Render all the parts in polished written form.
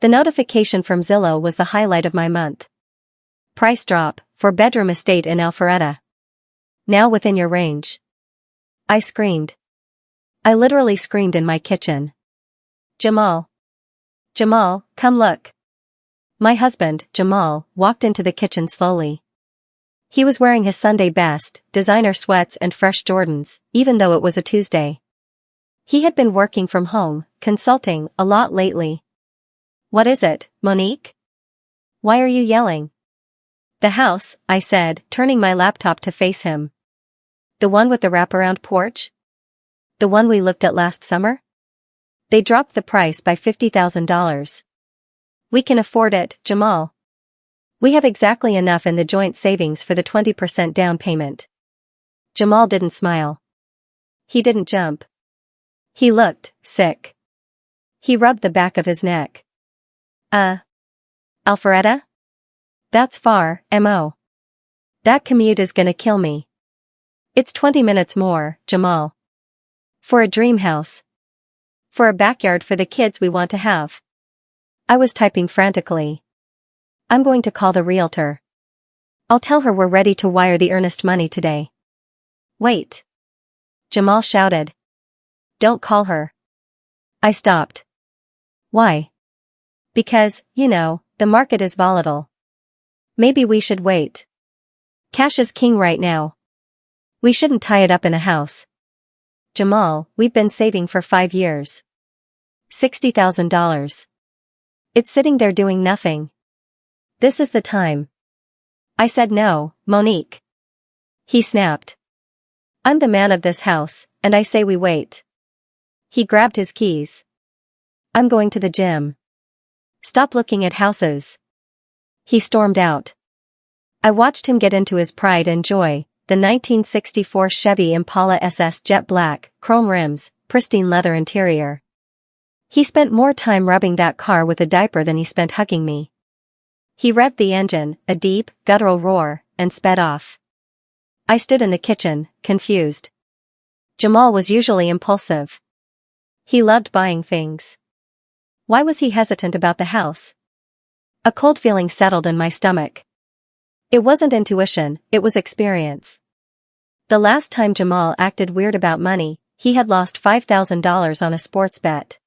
The notification from Zillow was the highlight of my month. Price drop, for bedroom estate in Alpharetta. Now within your range. I screamed. I literally screamed in my kitchen. Jamal. Jamal, come look. My husband, Jamal, walked into the kitchen slowly. He was wearing his Sunday best, designer sweats and fresh Jordans, even though it was a Tuesday. He had been working from home, consulting, a lot lately. What is it, Monique? Why are you yelling? The house, I said, turning my laptop to face him. The one with the wraparound porch? The one we looked at last summer? They dropped the price by $50,000. We can afford it, Jamal. We have exactly enough in the joint savings for the 20% down payment. Jamal didn't smile. He didn't jump. He looked sick. He rubbed the back of his neck. Alpharetta? That's far, Mo. That commute is gonna kill me. It's 20 minutes more, Jamal. For a dream house. For a backyard for the kids we want to have. I was typing frantically. I'm going to call the realtor. I'll tell her we're ready to wire the earnest money today. Wait. Jamal shouted. Don't call her. I stopped. Why? Because, the market is volatile. Maybe we should wait. Cash is king right now. We shouldn't tie it up in a house. Jamal, we've been saving for 5 years. $60,000. It's sitting there doing nothing. This is the time. I said no, Monique. He snapped. I'm the man of this house, and I say we wait. He grabbed his keys. I'm going to the gym. Stop looking at houses. He stormed out. I watched him get into his pride and joy, the 1964 Chevy Impala SS jet black, chrome rims, pristine leather interior. He spent more time rubbing that car with a diaper than he spent hugging me. He revved the engine, a deep, guttural roar, and sped off. I stood in the kitchen, confused. Jamal was usually impulsive. He loved buying things. Why was he hesitant about the house? A cold feeling settled in my stomach. It wasn't intuition, it was experience. The last time Jamal acted weird about money, he had lost $5,000 on a sports bet.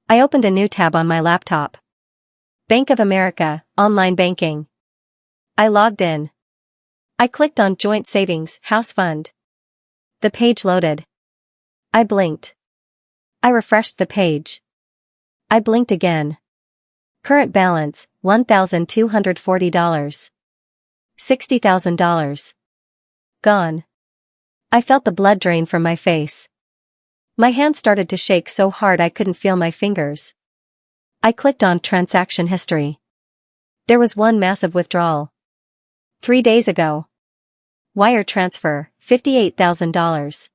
I opened a new tab on my laptop. Bank of America, online banking. I logged in. I clicked on Joint Savings, House Fund. The page loaded. I blinked. I refreshed the page. I blinked again. Current balance, $1,240. $60,000. Gone. I felt the blood drain from my face. My hand started to shake so hard I couldn't feel my fingers. I clicked on transaction history. There was one massive withdrawal. 3 days ago. Wire transfer, $58,000.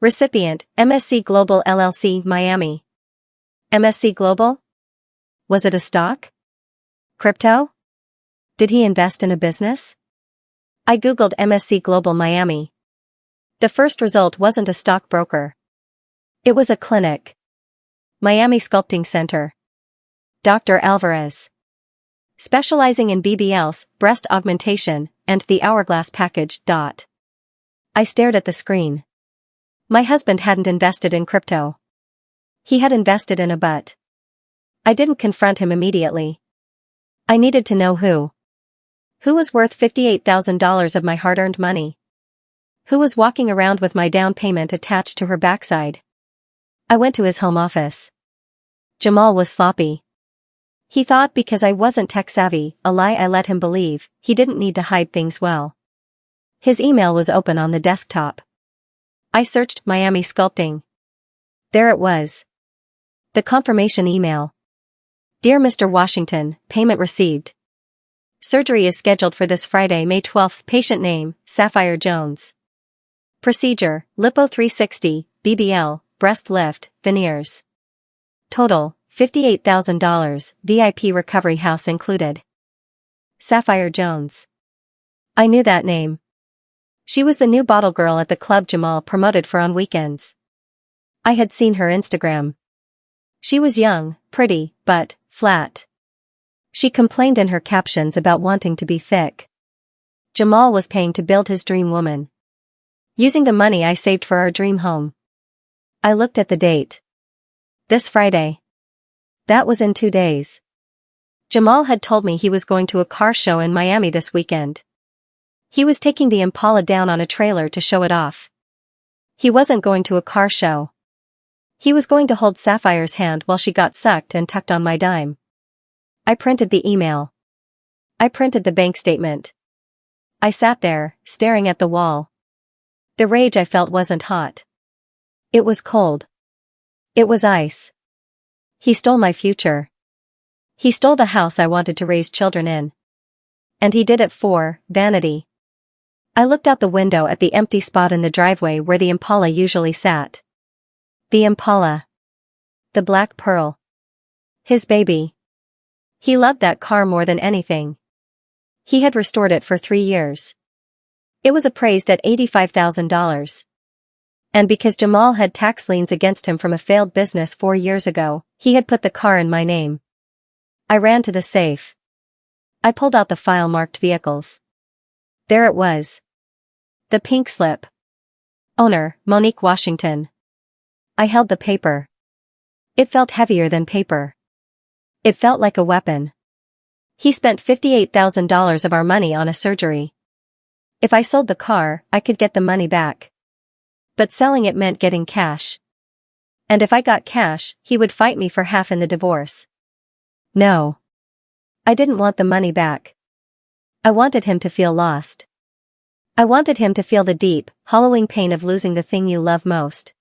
Recipient, MSC Global LLC, Miami. MSC Global? Was it a stock? Crypto? Did he invest in a business? I googled MSC Global Miami. The first result wasn't a stockbroker. It was a clinic. Miami Sculpting Center. Dr. Alvarez. Specializing in BBLs, breast augmentation, and the hourglass package. I stared at the screen. My husband hadn't invested in crypto. He had invested in a butt. I didn't confront him immediately. I needed to know who. Who was worth $58,000 of my hard-earned money? Who was walking around with my down payment attached to her backside? I went to his home office. Jamal was sloppy. He thought because I wasn't tech-savvy, a lie I let him believe, he didn't need to hide things well. His email was open on the desktop. I searched Miami Sculpting. There it was. The confirmation email. Dear Mr. Washington, payment received. Surgery is scheduled for this Friday, May 12th. Patient name, Sapphire Jones. Procedure, Lipo 360, BBL, breast lift, veneers. Total, $58,000, VIP recovery house included. Sapphire Jones. I knew that name. She was the new bottle girl at the club Jamal promoted for on weekends. I had seen her Instagram. She was young, pretty, but flat. She complained in her captions about wanting to be thick. Jamal was paying to build his dream woman, using the money I saved for our dream home. I looked at the date. This Friday. That was in 2 days. Jamal had told me he was going to a car show in Miami this weekend. He was taking the Impala down on a trailer to show it off. He wasn't going to a car show. He was going to hold Sapphire's hand while she got sucked and tucked on my dime. I printed the email. I printed the bank statement. I sat there, staring at the wall. The rage I felt wasn't hot. It was cold. It was ice. He stole my future. He stole the house I wanted to raise children in. And he did it for vanity. I looked out the window at the empty spot in the driveway where the Impala usually sat. The Impala. The Black Pearl. His baby. He loved that car more than anything. He had restored it for 3 years. It was appraised at $85,000. And because Jamal had tax liens against him from a failed business 4 years ago, he had put the car in my name. I ran to the safe. I pulled out the file marked vehicles. There it was. The pink slip. Owner, Monique Washington. I held the paper. It felt heavier than paper. It felt like a weapon. He spent $58,000 of our money on a surgery. If I sold the car, I could get the money back. But selling it meant getting cash. And if I got cash, he would fight me for half in the divorce. No. I didn't want the money back. I wanted him to feel lost. I wanted him to feel the deep, hollowing pain of losing the thing you love most.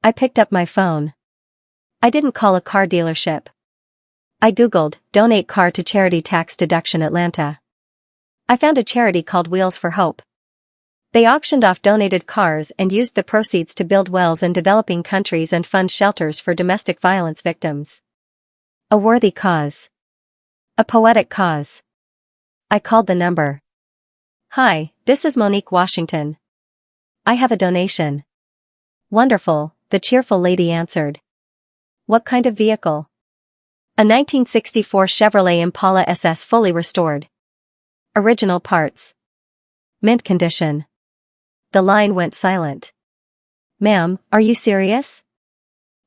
I picked up my phone. I didn't call a car dealership. I Googled, donate car to charity tax deduction Atlanta. I found a charity called Wheels for Hope. They auctioned off donated cars and used the proceeds to build wells in developing countries and fund shelters for domestic violence victims. A worthy cause. A poetic cause. I called the number. Hi, this is Monique Washington. I have a donation. Wonderful, the cheerful lady answered. What kind of vehicle? A 1964 Chevrolet Impala SS fully restored. Original parts. Mint condition. The line went silent. Ma'am, are you serious?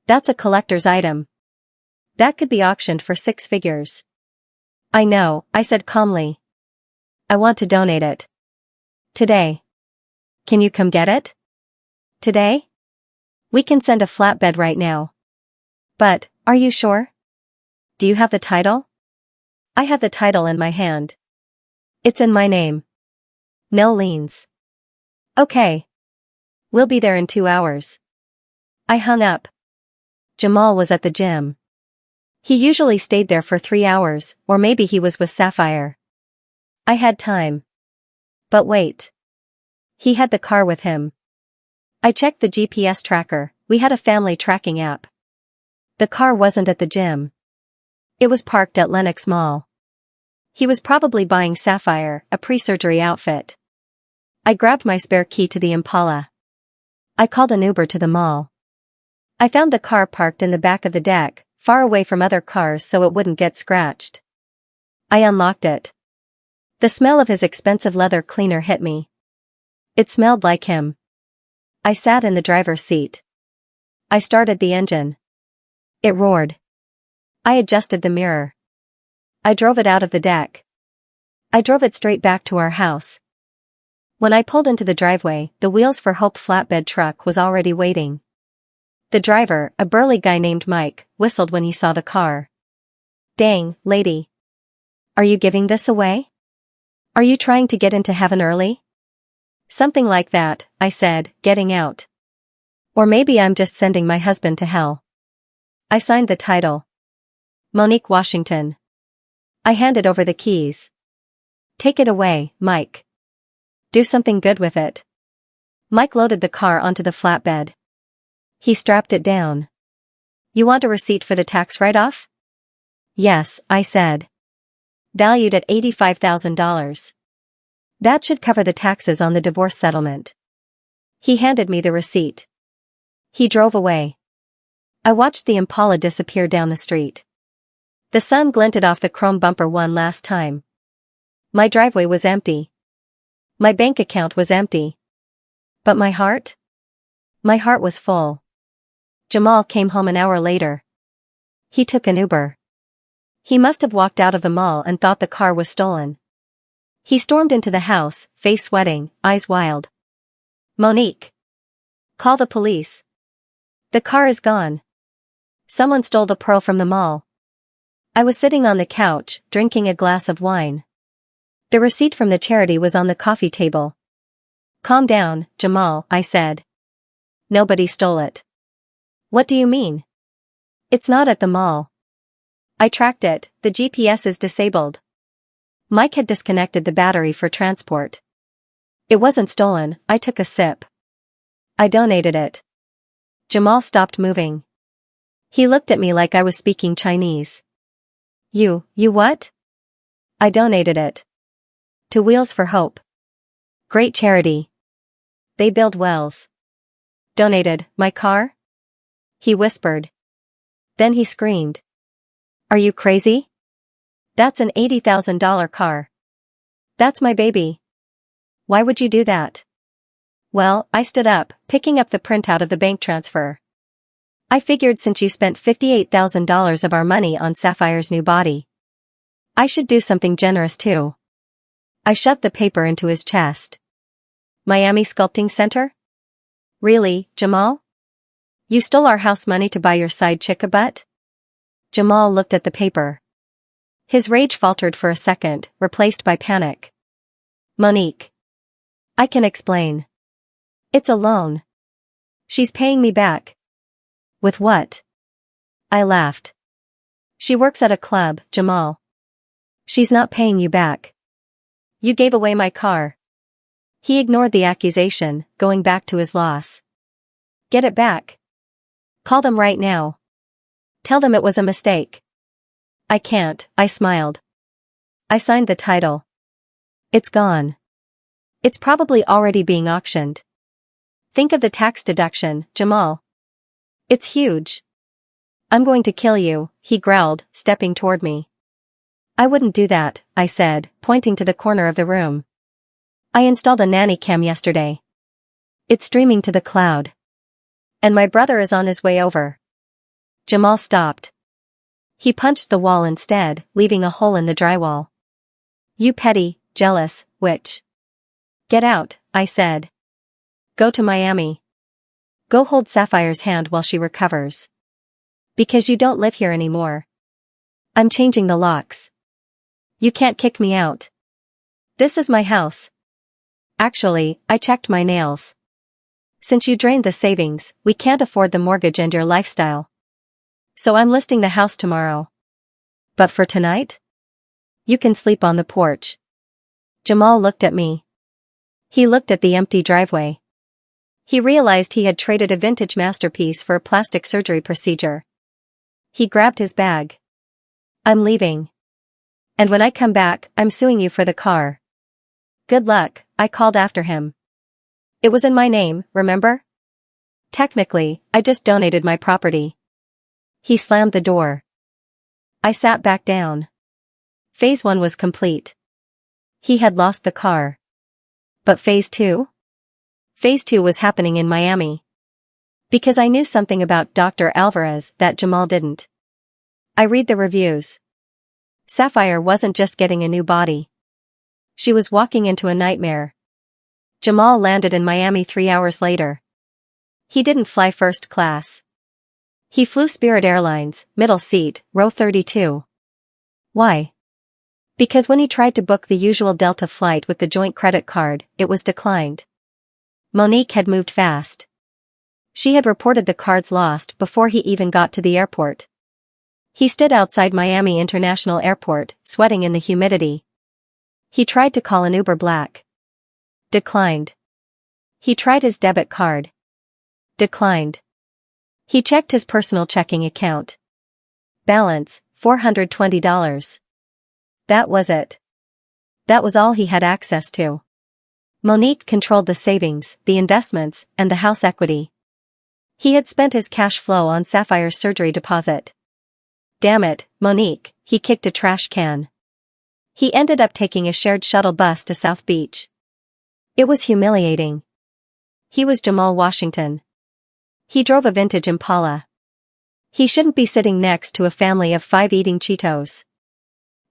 That's a collector's item. That could be auctioned for 6 figures. I know, I said calmly. I want to donate it. Today. Can you come get it? Today? We can send a flatbed right now. But, are you sure? Do you have the title? I have the title in my hand. It's in my name. No liens. Okay. We'll be there in 2 hours. I hung up. Jamal was at the gym. He usually stayed there for 3 hours, or maybe he was with Sapphire. I had time. But wait. He had the car with him. I checked the GPS tracker. We had a family tracking app. The car wasn't at the gym. It was parked at Lenox Mall. He was probably buying Sapphire, a pre-surgery outfit. I grabbed my spare key to the Impala. I called an Uber to the mall. I found the car parked in the back of the deck, far away from other cars so it wouldn't get scratched. I unlocked it. The smell of his expensive leather cleaner hit me. It smelled like him. I sat in the driver's seat. I started the engine. It roared. I adjusted the mirror. I drove it out of the deck. I drove it straight back to our house. When I pulled into the driveway, the Wheels for Hope flatbed truck was already waiting. The driver, a burly guy named Mike, whistled when he saw the car. Dang, lady. Are you giving this away? Are you trying to get into heaven early? Something like that, I said, getting out. Or maybe I'm just sending my husband to hell. I signed the title. Monique Washington. I handed over the keys. Take it away, Mike. Do something good with it. Mike loaded the car onto the flatbed. He strapped it down. You want a receipt for the tax write-off? Yes, I said. Valued at $85,000. That should cover the taxes on the divorce settlement. He handed me the receipt. He drove away. I watched the Impala disappear down the street. The sun glinted off the chrome bumper one last time. My driveway was empty. My bank account was empty. But my heart? My heart was full. Jamal came home an hour later. He took an Uber. He must have walked out of the mall and thought the car was stolen. He stormed into the house, face sweating, eyes wild. Monique. Call the police. The car is gone. Someone stole the pearl from the mall. I was sitting on the couch, drinking a glass of wine. The receipt from the charity was on the coffee table. Calm down, Jamal, I said. Nobody stole it. What do you mean? It's not at the mall. I tracked it, the GPS is disabled. Mike had disconnected the battery for transport. It wasn't stolen, I took a sip. I donated it. Jamal stopped moving. He looked at me like I was speaking Chinese. You what? I donated it. To Wheels for Hope. Great charity. They build wells. Donated, my car? He whispered. Then he screamed. Are you crazy? That's an $80,000 car. That's my baby. Why would you do that? Well, I stood up, picking up the printout of the bank transfer. I figured since you spent $58,000 of our money on Sapphire's new body, I should do something generous too. I shoved the paper into his chest. Miami Sculpting Center? Really, Jamal? You stole our house money to buy your side chick a butt? Jamal looked at the paper. His rage faltered for a second, replaced by panic. Monique. I can explain. It's a loan. She's paying me back. With what? I laughed. She works at a club, Jamal. She's not paying you back. You gave away my car. He ignored the accusation, going back to his loss. Get it back. Call them right now. Tell them it was a mistake. I can't, I smiled. I signed the title. It's gone. It's probably already being auctioned. Think of the tax deduction, Jamal. It's huge. I'm going to kill you, he growled, stepping toward me. I wouldn't do that, I said, pointing to the corner of the room. I installed a nanny cam yesterday. It's streaming to the cloud. And my brother is on his way over. Jamal stopped. He punched the wall instead, leaving a hole in the drywall. You petty, jealous witch. Get out, I said. Go to Miami. Go hold Sapphire's hand while she recovers. Because you don't live here anymore. I'm changing the locks. You can't kick me out. This is my house. Actually, I checked my nails. Since you drained the savings, we can't afford the mortgage and your lifestyle. So I'm listing the house tomorrow. But for tonight? You can sleep on the porch. Jamal looked at me. He looked at the empty driveway. He realized he had traded a vintage masterpiece for a plastic surgery procedure. He grabbed his bag. I'm leaving. And when I come back, I'm suing you for the car. Good luck, I called after him. It was in my name, remember? Technically, I just donated my property. He slammed the door. I sat back down. Phase 1 was complete. He had lost the car. But Phase 2? Phase 2 was happening in Miami. Because I knew something about Dr. Alvarez that Jamal didn't. I read the reviews. Sapphire wasn't just getting a new body. She was walking into a nightmare. Jamal landed in Miami 3 hours later. He didn't fly first class. He flew Spirit Airlines, middle seat, row 32. Why? Because when he tried to book the usual Delta flight with the joint credit card, it was declined. Monique had moved fast. She had reported the cards lost before he even got to the airport. He stood outside Miami International Airport, sweating in the humidity. He tried to call an Uber Black. Declined. He tried his debit card. Declined. He checked his personal checking account. Balance, $420. That was it. That was all he had access to. Monique controlled the savings, the investments, and the house equity. He had spent his cash flow on Sapphire's surgery deposit. Damn it, Monique, he kicked a trash can. He ended up taking a shared shuttle bus to South Beach. It was humiliating. He was Jamal Washington. He drove a vintage Impala. He shouldn't be sitting next to a family of 5 eating Cheetos.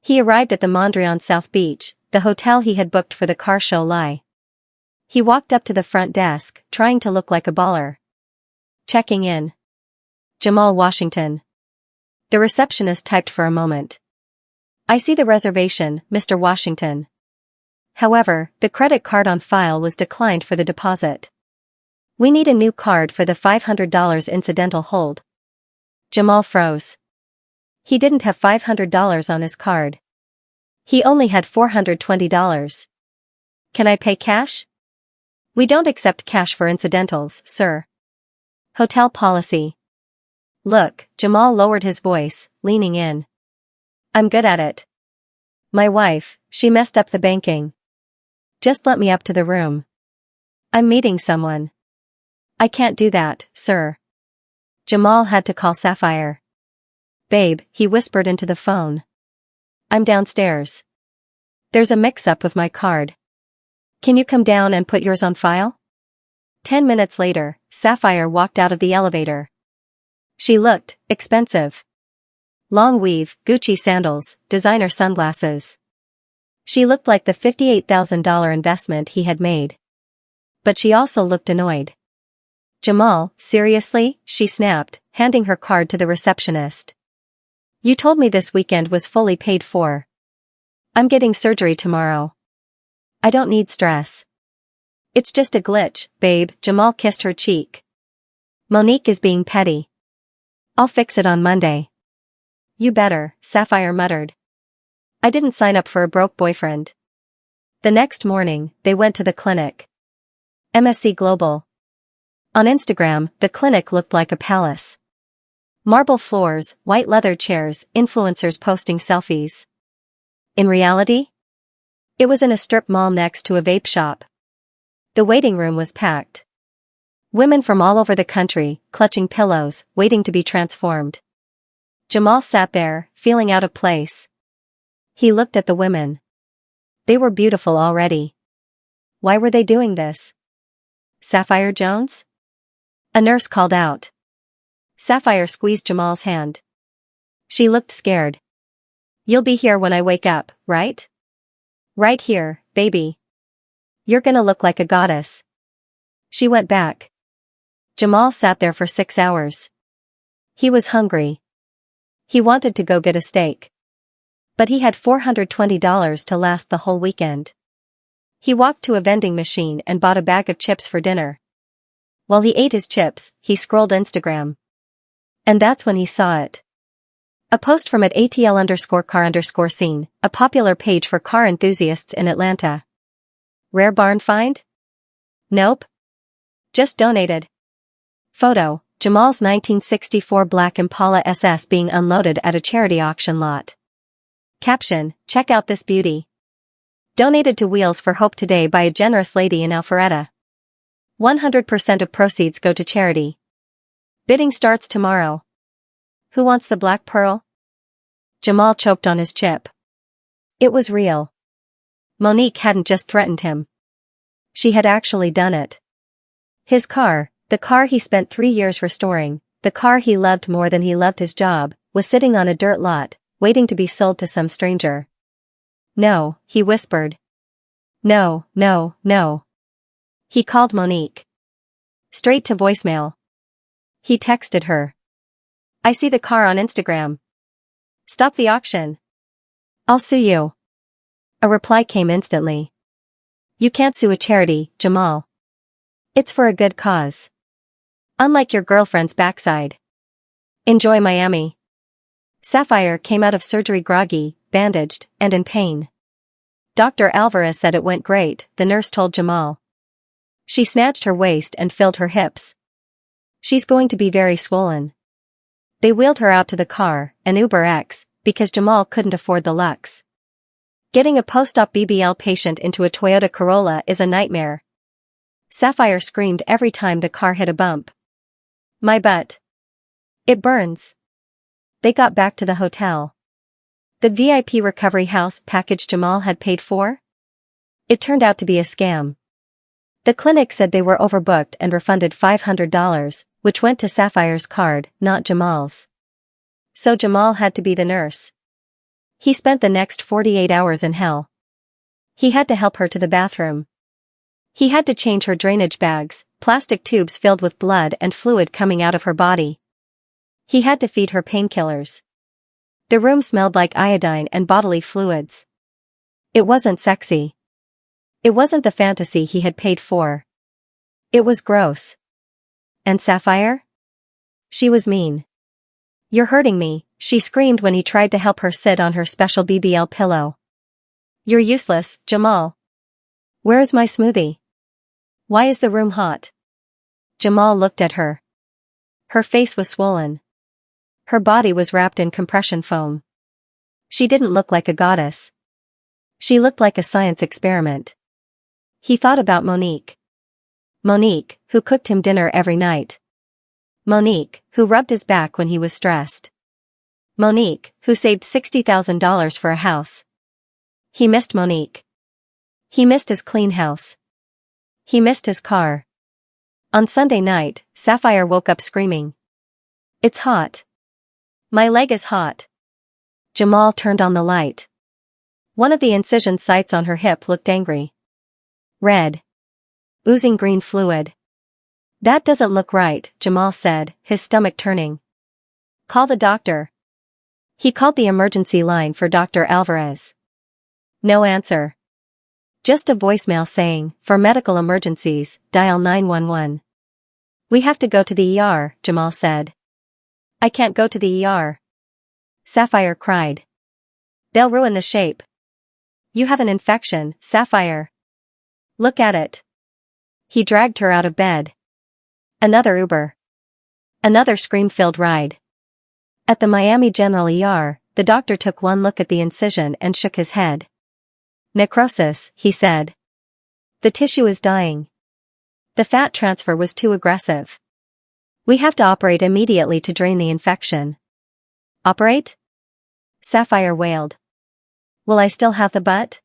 He arrived at the Mondrian South Beach, the hotel he had booked for the car show lie. He walked up to the front desk, trying to look like a baller. Checking in. Jamal Washington. The receptionist typed for a moment. I see the reservation, Mr. Washington. However, the credit card on file was declined for the deposit. We need a new card for the $500 incidental hold. Jamal froze. He didn't have $500 on his card. He only had $420. Can I pay cash? We don't accept cash for incidentals, sir. Hotel policy. Look, Jamal lowered his voice, leaning in. I'm good at it. My wife, she messed up the banking. Just let me up to the room. I'm meeting someone. I can't do that, sir. Jamal had to call Sapphire. Babe, he whispered into the phone. I'm downstairs. There's a mix-up with my card. Can you come down and put yours on file? 10 minutes later, Sapphire walked out of the elevator. She looked expensive. Long weave, Gucci sandals, designer sunglasses. She looked like the $58,000 investment he had made. But she also looked annoyed. Jamal, seriously? She snapped, handing her card to the receptionist. You told me this weekend was fully paid for. I'm getting surgery tomorrow. I don't need stress. It's just a glitch, babe. Jamal kissed her cheek. Monique is being petty. I'll fix it on Monday. You better, Sapphire muttered. I didn't sign up for a broke boyfriend. The next morning, they went to the clinic. MSC Global. On Instagram, the clinic looked like a palace. Marble floors, white leather chairs, influencers posting selfies. In reality? It was in a strip mall next to a vape shop. The waiting room was packed. Women from all over the country, clutching pillows, waiting to be transformed. Jamal sat there, feeling out of place. He looked at the women. They were beautiful already. Why were they doing this? Sapphire Jones? A nurse called out. Sapphire squeezed Jamal's hand. She looked scared. You'll be here when I wake up, right? Right here, baby. You're gonna look like a goddess. She went back. Jamal sat there for 6 hours. He was hungry. He wanted to go get a steak. But he had $420 to last the whole weekend. He walked to a vending machine and bought a bag of chips for dinner. While he ate his chips, he scrolled Instagram. And that's when he saw it. A post from at ATL_car_scene, a popular page for car enthusiasts in Atlanta. Rare barn find? Nope. Just donated. Photo, Jamal's 1964 black Impala SS being unloaded at a charity auction lot. Caption, check out this beauty. Donated to Wheels for Hope today by a generous lady in Alpharetta. 100% of proceeds go to charity. Bidding starts tomorrow. Who wants the black pearl? Jamal choked on his chip. It was real. Monique hadn't just threatened him. She had actually done it. His car, the car he spent 3 years restoring, the car he loved more than he loved his job, was sitting on a dirt lot, waiting to be sold to some stranger. No, he whispered. No, no, no. He called Monique. Straight to voicemail. He texted her. I see the car on Instagram. Stop the auction. I'll sue you. A reply came instantly. You can't sue a charity, Jamal. It's for a good cause. Unlike your girlfriend's backside. Enjoy Miami. Sapphire came out of surgery groggy, bandaged, and in pain. Dr. Alvarez said it went great, the nurse told Jamal. She snatched her waist and filled her hips. She's going to be very swollen. They wheeled her out to the car, an Uber X, because Jamal couldn't afford the Lux. Getting a post-op BBL patient into a Toyota Corolla is a nightmare. Sapphire screamed every time the car hit a bump. My butt. It burns. They got back to the hotel. The VIP recovery house package Jamal had paid for? It turned out to be a scam. The clinic said they were overbooked and refunded $500, which went to Sapphire's card, not Jamal's. So Jamal had to be the nurse. He spent the next 48 hours in hell. He had to help her to the bathroom. He had to change her drainage bags, plastic tubes filled with blood and fluid coming out of her body. He had to feed her painkillers. The room smelled like iodine and bodily fluids. It wasn't sexy. It wasn't the fantasy he had paid for. It was gross. And Sapphire? She was mean. "You're hurting me," she screamed when he tried to help her sit on her special BBL pillow. "You're useless, Jamal. Where is my smoothie? Why is the room hot?" Jamal looked at her. Her face was swollen. Her body was wrapped in compression foam. She didn't look like a goddess. She looked like a science experiment. He thought about Monique. Monique, who cooked him dinner every night. Monique, who rubbed his back when he was stressed. Monique, who saved $60,000 for a house. He missed Monique. He missed his clean house. He missed his car. On Sunday night, Sapphire woke up screaming. "It's hot. My leg is hot." Jamal turned on the light. One of the incision sites on her hip looked angry. Red. Oozing green fluid. "That doesn't look right," Jamal said, his stomach turning. "Call the doctor." He called the emergency line for Dr. Alvarez. No answer. Just a voicemail saying, "For medical emergencies, dial 911. "We have to go to the ER, Jamal said. "I can't go to the ER. Sapphire cried. "They'll ruin the shape. You have an infection, Sapphire. Look at it." He dragged her out of bed. Another Uber. Another scream-filled ride. At the Miami General ER, the doctor took one look at the incision and shook his head. "Necrosis," he said. "The tissue is dying. The fat transfer was too aggressive. We have to operate immediately to drain the infection." "Operate?" Sapphire wailed. "Will I still have the butt?"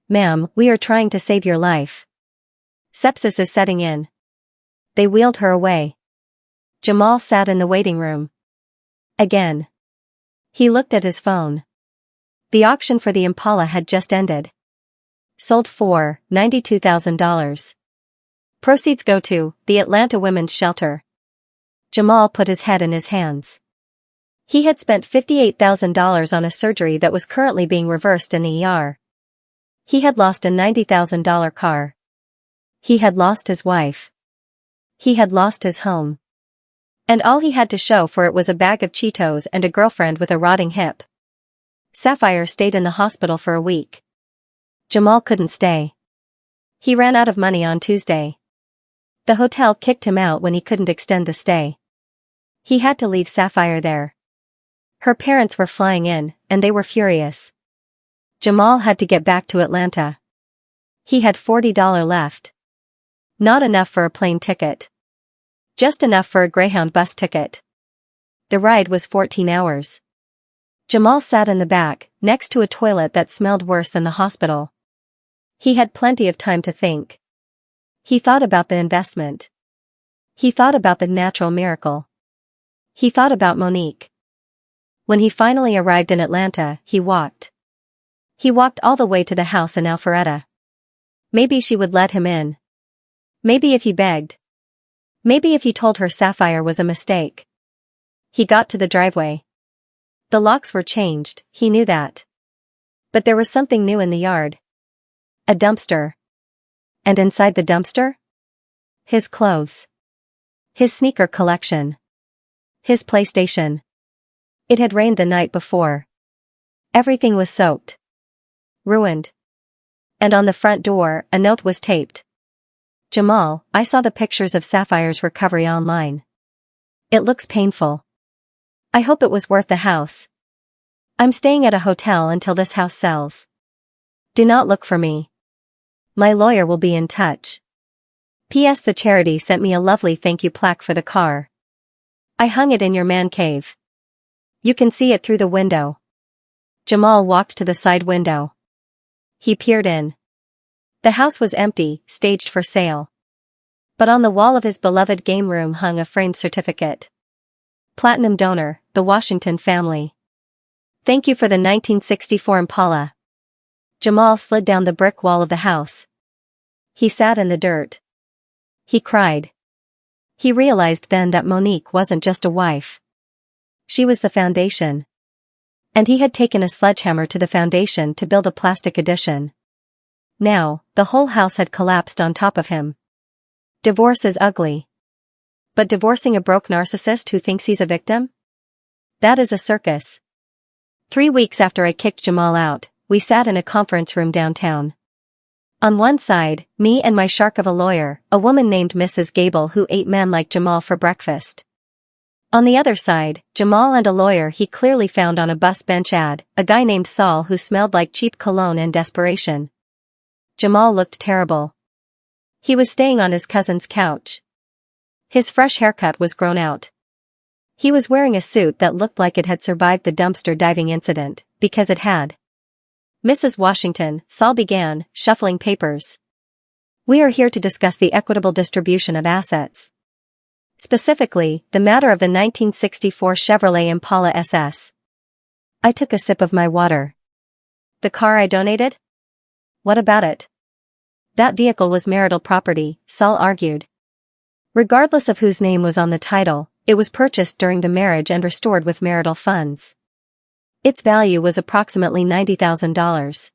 "Ma'am, we are trying to save your life. Sepsis is setting in." They wheeled her away. Jamal sat in the waiting room. Again. He looked at his phone. The auction for the Impala had just ended. Sold for $92,000. Proceeds go to the Atlanta Women's Shelter. Jamal put his head in his hands. He had spent $58,000 on a surgery that was currently being reversed in the ER. He had lost a $90,000 car. He had lost his wife. He had lost his home. And all he had to show for it was a bag of Cheetos and a girlfriend with a rotting hip. Sapphire stayed in the hospital for a week. Jamal couldn't stay. He ran out of money on Tuesday. The hotel kicked him out when he couldn't extend the stay. He had to leave Sapphire there. Her parents were flying in, and they were furious. Jamal had to get back to Atlanta. He had $40 left. Not enough for a plane ticket. Just enough for a Greyhound bus ticket. The ride was 14 hours. Jamal sat in the back, next to a toilet that smelled worse than the hospital. He had plenty of time to think. He thought about the investment. He thought about the natural miracle. He thought about Monique. When he finally arrived in Atlanta, he walked. He walked all the way to the house in Alpharetta. Maybe she would let him in. Maybe if he begged. Maybe if he told her Sapphire was a mistake. He got to the driveway. The locks were changed, he knew that. But there was something new in the yard. A dumpster. And inside the dumpster? His clothes. His sneaker collection. His PlayStation. It had rained the night before. Everything was soaked. Ruined. And on the front door, a note was taped. "Jamal, I saw the pictures of Sapphire's recovery online. It looks painful. I hope it was worth the house. I'm staying at a hotel until this house sells. Do not look for me. My lawyer will be in touch. P.S. The charity sent me a lovely thank you plaque for the car. I hung it in your man cave. You can see it through the window. Jamal walked to the side window. He peered in. The house was empty, staged for sale. But on the wall of his beloved game room hung a framed certificate. Platinum donor, the Washington family. Thank you for the 1964 Impala. Jamal slid down the brick wall of the house. He sat in the dirt. He cried. He realized then that Monique wasn't just a wife. She was the foundation. And he had taken a sledgehammer to the foundation to build a plastic addition. Now, the whole house had collapsed on top of him. Divorce is ugly. But divorcing a broke narcissist who thinks he's a victim? That is a circus. 3 weeks after I kicked Jamal out, we sat in a conference room downtown. On one side, me and my shark of a lawyer, a woman named Mrs. Gable who ate men like Jamal for breakfast. On the other side, Jamal and a lawyer he clearly found on a bus bench ad, a guy named Saul who smelled like cheap cologne and desperation. Jamal looked terrible. He was staying on his cousin's couch. His fresh haircut was grown out. He was wearing a suit that looked like it had survived the dumpster diving incident, because it had. Mrs. Washington, Saul began, shuffling papers. We are here to discuss the equitable distribution of assets. Specifically, the matter of the 1964 Chevrolet Impala SS. I took a sip of my water. The car I donated? What about it? That vehicle was marital property, Saul argued. Regardless of whose name was on the title, it was purchased during the marriage and restored with marital funds. Its value was approximately $90,000.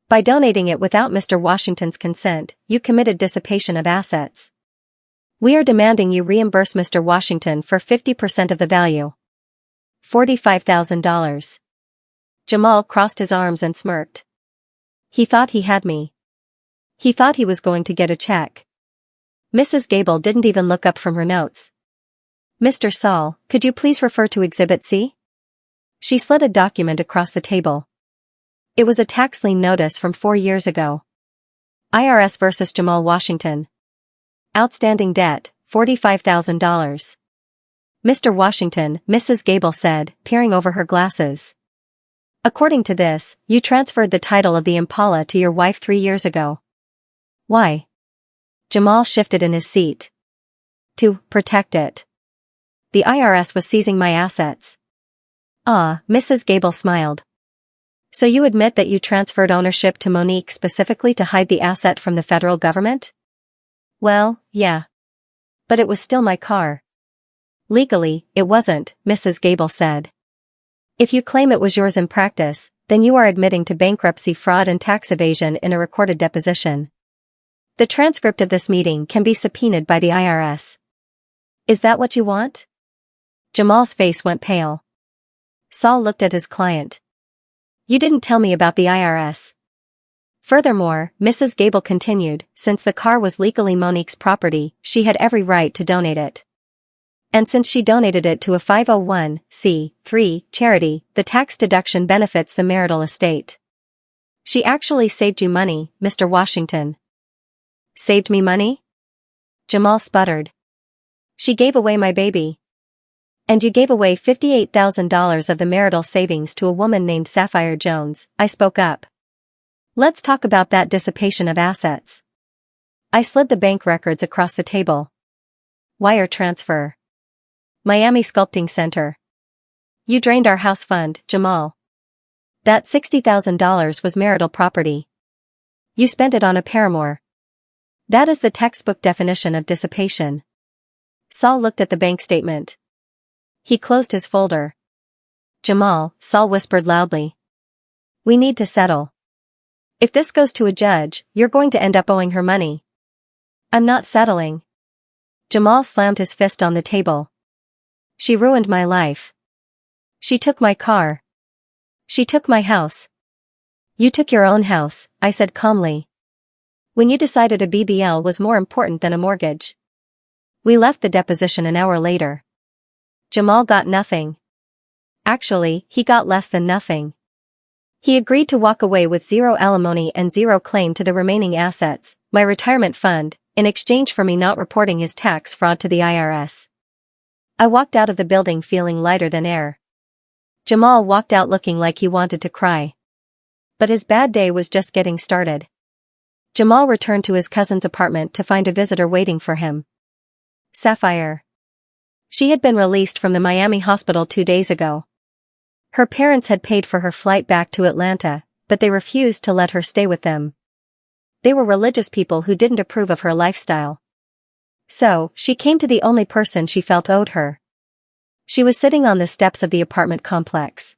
By donating it without Mr. Washington's consent, you committed dissipation of assets. We are demanding you reimburse Mr. Washington for 50% of the value. $45,000. Jamal crossed his arms and smirked. He thought he had me. He thought he was going to get a check. Mrs. Gable didn't even look up from her notes. Mr. Saul, could you please refer to Exhibit C? She slid a document across the table. It was a tax lien notice from 4 years ago. IRS versus Jamal Washington. Outstanding debt, $45,000. Mr. Washington, Mrs. Gable said, peering over her glasses. According to this, you transferred the title of the Impala to your wife 3 years ago. Why? Jamal shifted in his seat. To protect it. The IRS was seizing my assets. Ah, Mrs. Gable smiled. So you admit that you transferred ownership to Monique specifically to hide the asset from the federal government? Well, yeah. But it was still my car. Legally, it wasn't, Mrs. Gable said. If you claim it was yours in practice, then you are admitting to bankruptcy fraud and tax evasion in a recorded deposition. The transcript of this meeting can be subpoenaed by the IRS. Is that what you want? Jamal's face went pale. Saul looked at his client. You didn't tell me about the IRS. Furthermore, Mrs. Gable continued, since the car was legally Monique's property, she had every right to donate it. And since she donated it to a 501c3 charity, the tax deduction benefits the marital estate. She actually saved you money, Mr. Washington. Saved me money? Jamal sputtered. She gave away my baby. And you gave away $58,000 of the marital savings to a woman named Sapphire Jones, I spoke up. Let's talk about that dissipation of assets. I slid the bank records across the table. Wire transfer. Miami Sculpting Center. You drained our house fund, Jamal. That $60,000 was marital property. You spent it on a paramour. That is the textbook definition of dissipation. Saul looked at the bank statement. He closed his folder. Jamal, Saul whispered loudly. We need to settle. If this goes to a judge, you're going to end up owing her money. I'm not settling. Jamal slammed his fist on the table. She ruined my life. She took my car. She took my house. You took your own house, I said calmly. When you decided a BBL was more important than a mortgage. We left the deposition an hour later. Jamal got nothing. Actually, he got less than nothing. He agreed to walk away with zero alimony and zero claim to the remaining assets, my retirement fund, in exchange for me not reporting his tax fraud to the IRS. I walked out of the building feeling lighter than air. Jamal walked out looking like he wanted to cry. But his bad day was just getting started. Jamal returned to his cousin's apartment to find a visitor waiting for him. Sapphire. She had been released from the Miami hospital 2 days ago. Her parents had paid for her flight back to Atlanta, but they refused to let her stay with them. They were religious people who didn't approve of her lifestyle. So, she came to the only person she felt owed her. She was sitting on the steps of the apartment complex.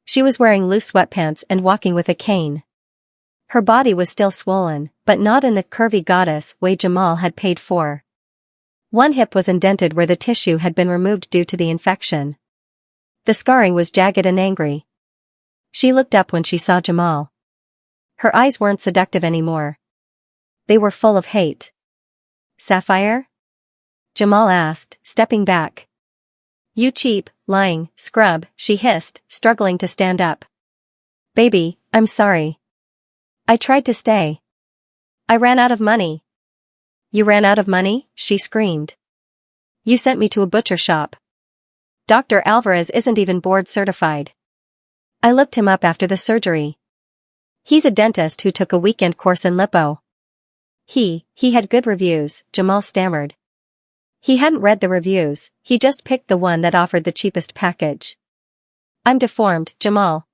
She was wearing loose sweatpants and walking with a cane. Her body was still swollen, but not in the curvy goddess way Jamal had paid for. One hip was indented where the tissue had been removed due to the infection. The scarring was jagged and angry. She looked up when she saw Jamal. Her eyes weren't seductive anymore. They were full of hate. Sapphire? Jamal asked, stepping back. You cheap, lying, scrub, she hissed, struggling to stand up. Baby, I'm sorry. I tried to stay. I ran out of money. You ran out of money? She screamed. You sent me to a butcher shop. Dr. Alvarez isn't even board certified. I looked him up after the surgery. He's a dentist who took a weekend course in lipo. He had good reviews, Jamal stammered. He hadn't read the reviews, he just picked the one that offered the cheapest package. I'm deformed, Jamal.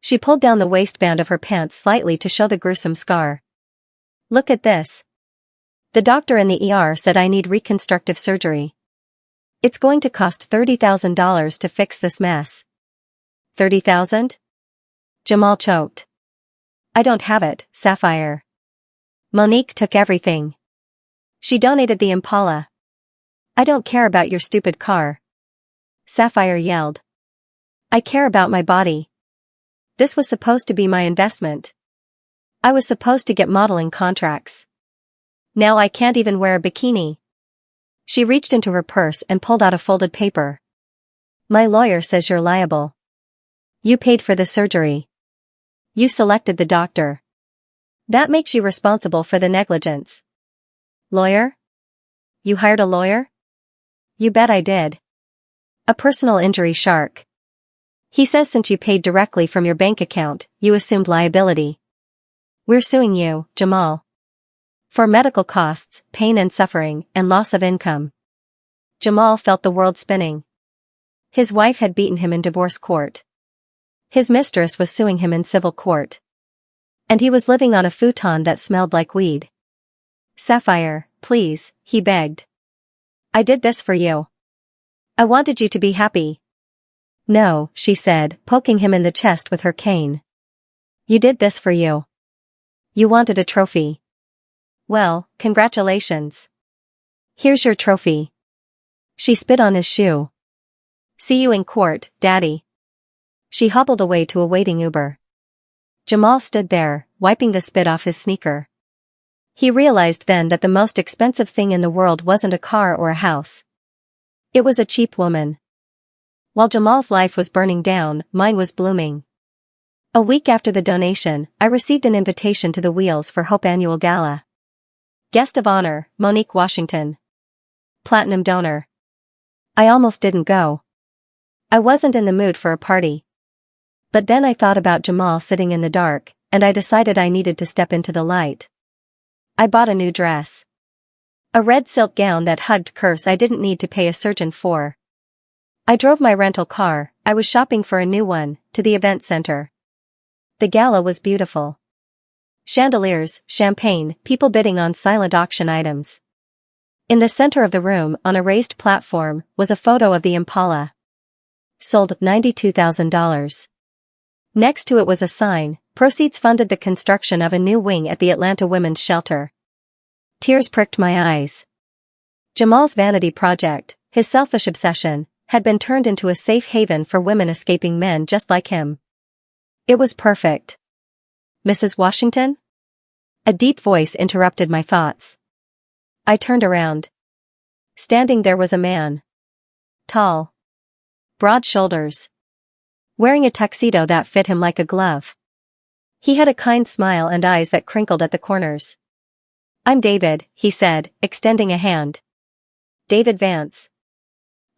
She pulled down the waistband of her pants slightly to show the gruesome scar. Look at this. The doctor in the ER said I need reconstructive surgery. It's going to cost $30,000 to fix this mess. $30,000? Jamal choked. I don't have it, Sapphire. Monique took everything. She donated the Impala. I don't care about your stupid car. Sapphire yelled. I care about my body. This was supposed to be my investment. I was supposed to get modeling contracts. Now I can't even wear a bikini. She reached into her purse and pulled out a folded paper. My lawyer says you're liable. You paid for the surgery. You selected the doctor. That makes you responsible for the negligence. Lawyer? You hired a lawyer? You bet I did. A personal injury shark. He says since you paid directly from your bank account, you assumed liability. We're suing you, Jamal. For medical costs, pain and suffering, and loss of income. Jamal felt the world spinning. His wife had beaten him in divorce court. His mistress was suing him in civil court. And he was living on a futon that smelled like weed. Sapphire, please, he begged. I did this for you. I wanted you to be happy. No, she said, poking him in the chest with her cane. You did this for you. You wanted a trophy. Well, congratulations. Here's your trophy. She spit on his shoe. See you in court, Daddy. She hobbled away to a waiting Uber. Jamal stood there, wiping the spit off his sneaker. He realized then that the most expensive thing in the world wasn't a car or a house. It was a cheap woman. While Jamal's life was burning down, mine was blooming. A week after the donation, I received an invitation to the Wheels for Hope annual gala. Guest of honor, Monique Washington. Platinum donor. I almost didn't go. I wasn't in the mood for a party. But then I thought about Jamal sitting in the dark, and I decided I needed to step into the light. I bought a new dress. A red silk gown that hugged curves I didn't need to pay a surgeon for. I drove my rental car, I was shopping for a new one, to the event center. The gala was beautiful. Chandeliers, champagne, people bidding on silent auction items. In the center of the room, on a raised platform, was a photo of the Impala. Sold $92,000. Next to it was a sign, proceeds funded the construction of a new wing at the Atlanta Women's Shelter. Tears pricked my eyes. Jamal's vanity project, his selfish obsession, had been turned into a safe haven for women escaping men just like him. It was perfect. Mrs. Washington? A deep voice interrupted my thoughts. I turned around. Standing there was a man. Tall. Broad shoulders. Wearing a tuxedo that fit him like a glove. He had a kind smile and eyes that crinkled at the corners. I'm David, he said, extending a hand. David Vance.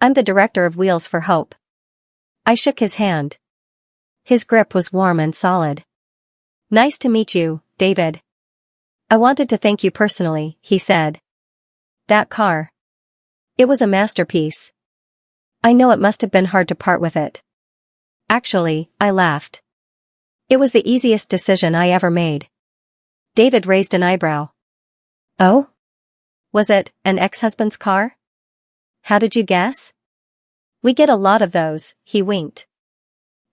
I'm the director of Wheels for Hope. I shook his hand. His grip was warm and solid. Nice to meet you, David. I wanted to thank you personally, he said. That car. It was a masterpiece. I know it must have been hard to part with it. Actually, I laughed. It was the easiest decision I ever made. David raised an eyebrow. Oh? Was it an ex-husband's car? How did you guess? We get a lot of those, he winked.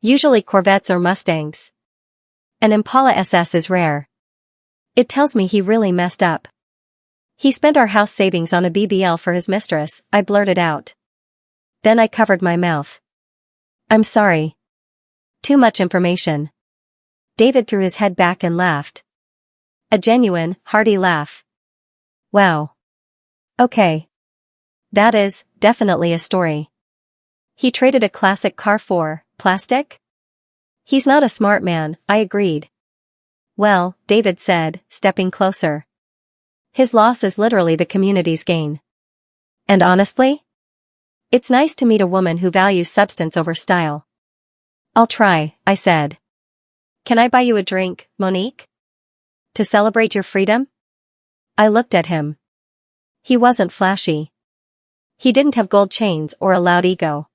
Usually Corvettes or Mustangs. An Impala SS is rare. It tells me he really messed up. He spent our house savings on a BBL for his mistress, I blurted out. Then I covered my mouth. I'm sorry. Too much information. David threw his head back and laughed. A genuine, hearty laugh. Wow. Okay. That is, definitely a story. He traded a classic car for plastic? He's not a smart man, I agreed. Well, David said, stepping closer. His loss is literally the community's gain. And honestly? It's nice to meet a woman who values substance over style. I'll try, I said. Can I buy you a drink, Monique? To celebrate your freedom? I looked at him. He wasn't flashy. He didn't have gold chains or a loud ego.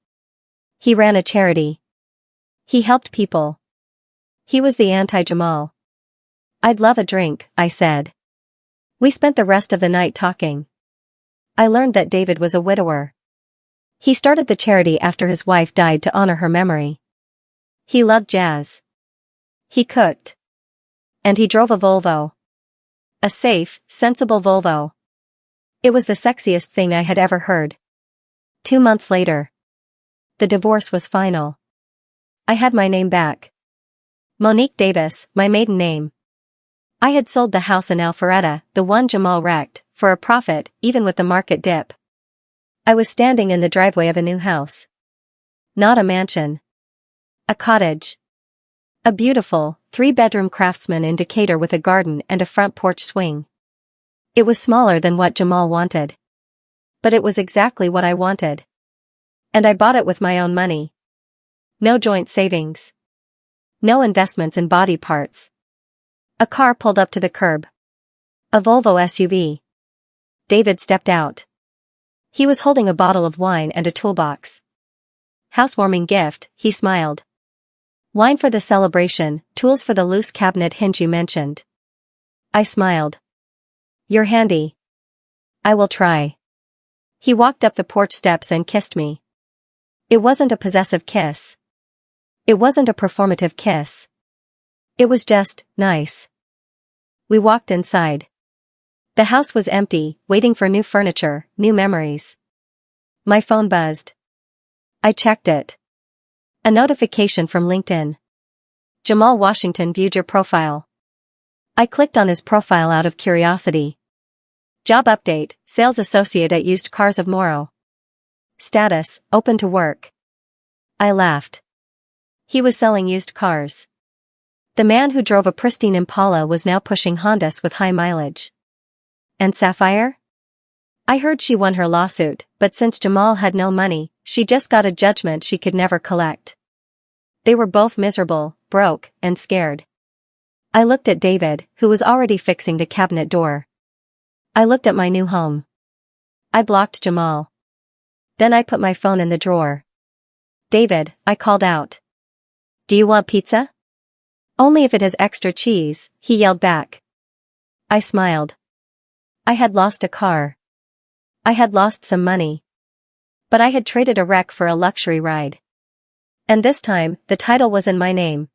He ran a charity. He helped people. He was the anti-Jamal. I'd love a drink, I said. We spent the rest of the night talking. I learned that David was a widower. He started the charity after his wife died to honor her memory. He loved jazz. He cooked. And he drove a Volvo. A safe, sensible Volvo. It was the sexiest thing I had ever heard. 2 months later. The divorce was final. I had my name back. Monique Davis, my maiden name. I had sold the house in Alpharetta, the one Jamal wrecked, for a profit, even with the market dip. I was standing in the driveway of a new house. Not a mansion. A cottage. A beautiful, 3-bedroom craftsman in Decatur with a garden and a front porch swing. It was smaller than what Jamal wanted. But it was exactly what I wanted. And I bought it with my own money. No joint savings. No investments in body parts. A car pulled up to the curb. A Volvo SUV. David stepped out. He was holding a bottle of wine and a toolbox. Housewarming gift, he smiled. Wine for the celebration, tools for the loose cabinet hinge you mentioned. I smiled. You're handy. I will try. He walked up the porch steps and kissed me. It wasn't a possessive kiss. It wasn't a performative kiss. It was just nice. We walked inside. The house was empty, waiting for new furniture, new memories. My phone buzzed. I checked it. A notification from LinkedIn. Jamal Washington viewed your profile. I clicked on his profile out of curiosity. Job update, sales associate at Used Cars of Morrow. Status, open to work. I laughed. He was selling used cars. The man who drove a pristine Impala was now pushing Hondas with high mileage. And Sapphire? I heard she won her lawsuit, but since Jamal had no money, she just got a judgment she could never collect. They were both miserable, broke, and scared. I looked at David, who was already fixing the cabinet door. I looked at my new home. I blocked Jamal. Then I put my phone in the drawer. David, I called out. Do you want pizza? Only if it has extra cheese, he yelled back. I smiled. I had lost a car. I had lost some money. But I had traded a wreck for a luxury ride. And this time, the title was in my name.